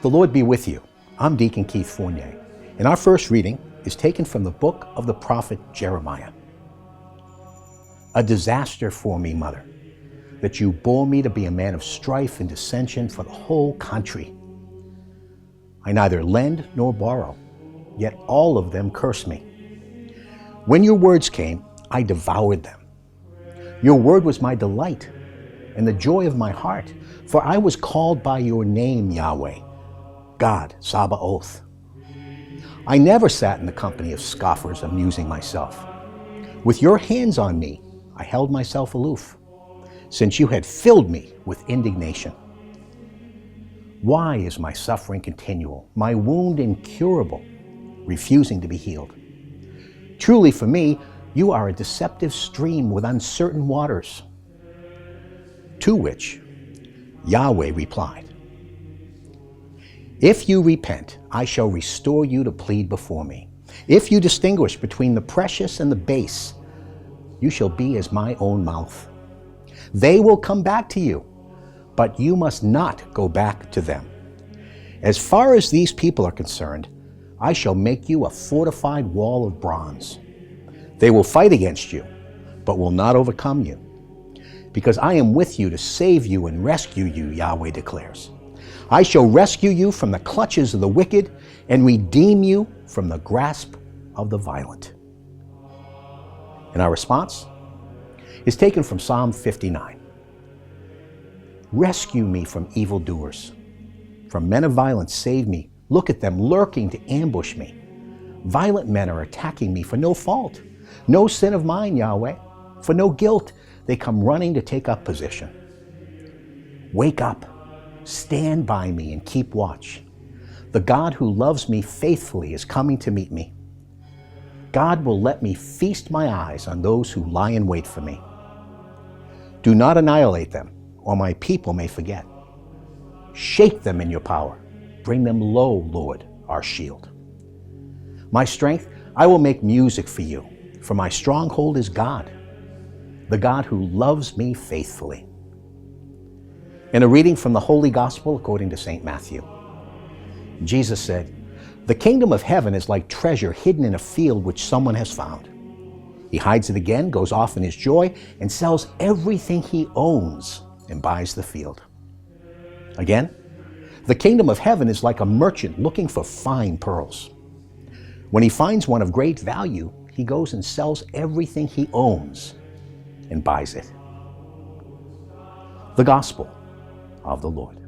The Lord be with you. I'm Deacon Keith Fournier, and our first reading is taken from the book of the prophet Jeremiah. A disaster for me, mother, that you bore me to be a man of strife and dissension for the whole country. I neither lend nor borrow, yet all of them curse me. When your words came, I devoured them. Your word was my delight and the joy of my heart, for I was called by your name, Yahweh, God, Sabaoth. I never sat in the company of scoffers, amusing myself. With your hands on me, I held myself aloof, since you had filled me with indignation. Why is my suffering continual, my wound incurable, refusing to be healed? Truly for me, you are a deceptive stream with uncertain waters. To which Yahweh replied, if you repent, I shall restore you to plead before me. If you distinguish between the precious and the base, you shall be as my own mouth. They will come back to you, but you must not go back to them. As far as these people are concerned, I shall make you a fortified wall of bronze. They will fight against you, but will not overcome you, because I am with you to save you and rescue you, Yahweh declares. I shall rescue you from the clutches of the wicked and redeem you from the grasp of the violent. And our response is taken from Psalm 59. Rescue me from evildoers. From men of violence, save me. Look at them lurking to ambush me. Violent men are attacking me for no fault. No sin of mine, Yahweh. For no guilt, they come running to take up position. Wake up. Stand by me and keep watch. The God who loves me faithfully is coming to meet me. God will let me feast my eyes on those who lie in wait for me. Do not annihilate them, or my people may forget. Shake them in your power. Bring them low, Lord, our shield. My strength, I will make music for you, for my stronghold is God, the God who loves me faithfully. In a reading from the Holy Gospel according to St. Matthew, Jesus said, the kingdom of heaven is like treasure hidden in a field which someone has found. He hides it again, goes off in his joy, and sells everything he owns and buys the field. Again, the kingdom of heaven is like a merchant looking for fine pearls. When he finds one of great value, he goes and sells everything he owns and buys it. The Gospel of the Lord.